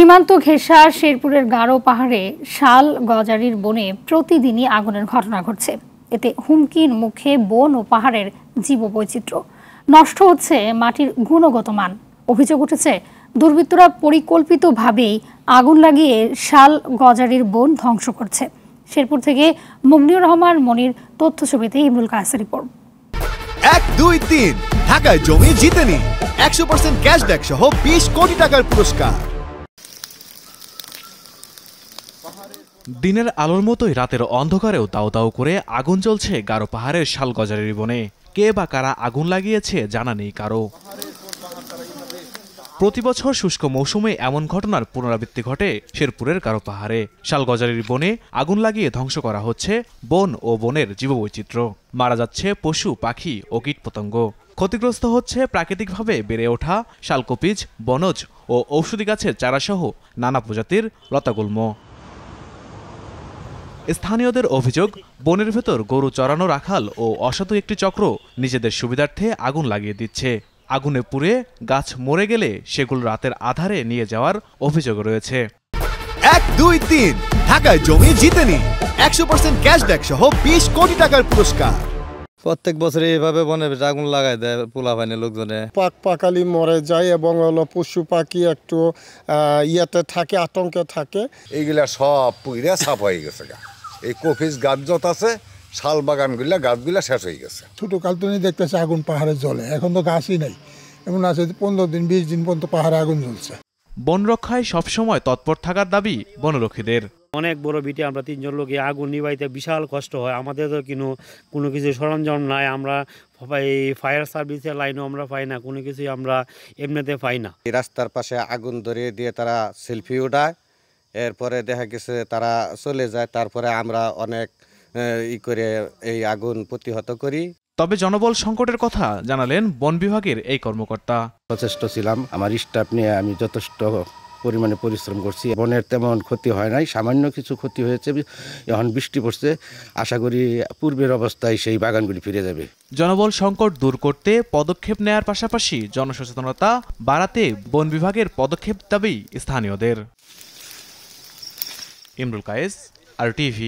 সীমান্ত ঘেঁষা শেরপুরের গারো পাহাড়ে শাল গজারির বনে প্রতিদিনই আগুনের ঘটনা ঘটছে। এতে হুমকির মুখে বন ও পাহাড়ের জীববৈচিত্র্য। নষ্ট হচ্ছে মাটির গুণগত মান। অভিযোগ উঠেছে দুর্বৃত্তরা পরিকল্পিতভাবেই আগুন লাগিয়ে শাল গজারির বন ধ্বংস করছে। শেরপুর থেকে মুগনিউর রহমান মনির তথ্য ছবিতে ইমরুল কায়েসের রিপোর্ট। 1, 2, 3 ঢাকায় জমি জিতে নিন 100% ক্যাশব্যাক সহ 20 কোটি টাকার পুরস্কার। দিনের আলোর মতোই রাতের অন্ধকারেও দাউ দাউ করে আগুন জ্বলছে গারো পাহাড়ের শালগজারির বনে। কে বা কারা আগুন লাগিয়েছে জানা নেই কারো। প্রতিবছর শুষ্ক মৌসুমে এমন ঘটনার পুনরাবৃত্তি ঘটে শেরপুরের গারো পাহাড়ে। শালগজারির বনে আগুন লাগিয়ে ধ্বংস করা হচ্ছে বন ও বনের জীববৈচিত্র্য। মারা যাচ্ছে পশু, পাখি ও কীটপতঙ্গ। ক্ষতিগ্রস্ত হচ্ছে প্রাকৃতিকভাবে বেড়ে ওঠা শালকপিজ, বনজ ও ঔষধি গাছের চারাসহ নানা প্রজাতির লতাগুল্ম। স্থানীয়দের অভিযোগ, বনের ভেতর গরু চরানো রাখাল ও অসাধু একটি চক্র নিজেদের সুবিধার্থে আগুন লাগিয়ে দিচ্ছে। আগুনে পুড়ে গাছ মরে গেলে সেগুলো রাতের আধারে নিয়ে যাওয়ার অভিযোগ রয়েছে। 1, 2, 3 ঢাকায় জমি জিতে নিন 100% ক্যাশব্যাক সহ 20 কোটি টাকার পুরস্কার। প্রত্যেক বছরে এভাবে বনে আগুন লাগাই দেয় পোলাপানি লোকজনে। পাকালি মরে যায় এবং হলো পশু পাখি একটু ইয়েতে থাকে, আতঙ্কে থাকে। এইগুলা সব পুইরা সাফ হয়ে গেছে। এই কফিস গাছ যত আছে শাল বাগানগুলা গাছগুলা শেষ হয়ে গেছে। ছোট কালতনি দেখতেছে আগুন পাহাড়ে জ্বলে, এখন তো গাছই নাই। এমন আছে 15 দিন 20 দিন পর্যন্ত পাহাড়ে আগুন জ্বলছে। বন রক্ষায় সবসময় তৎপর থাকার দাবি বনরক্ষীদের। অনেক বড় বিটে আমরা 3 জন লোকে আগুন নিবাইতে বিশাল কষ্ট হয়। আমাদের তো কোনো কিছু সরঞ্জাম নাই। আমরা ফায়ার সার্ভিসের লাইনও আমরা পাই না, কোনো কিছুই আমরা এমনিতে পাই না। রাস্তার পাশে আগুন ধরিয়ে দিয়ে তারা সেলফি ওঠায়, এরপরে দেখা গেছে তারা চলে যায়। তারপরে আমরা অনেক করে এই আগুন প্রতিহত করি। তবে জনবল সংকটের কথা জানালেন বন বিভাগের এই কর্মকর্তা। সচেষ্ট ছিলাম, আমার স্টাফ নিয়ে আমি যথেষ্ট পরিমাণে পরিশ্রম করছি। বনের তেমন ক্ষতি হয় নাই, সামান্য কিছু ক্ষতি হয়েছে। এখন বৃষ্টি পড়ছে, আশা করি পূর্বের অবস্থায় সেই বাগানগুলি ফিরে যাবে। জনবল সংকট দূর করতে পদক্ষেপ নেয়ার পাশাপাশি জনসচেতনতা বাড়াতে বন বিভাগের পদক্ষেপ দাবি স্থানীয়দের। ইমরুল কায়েস, RTV।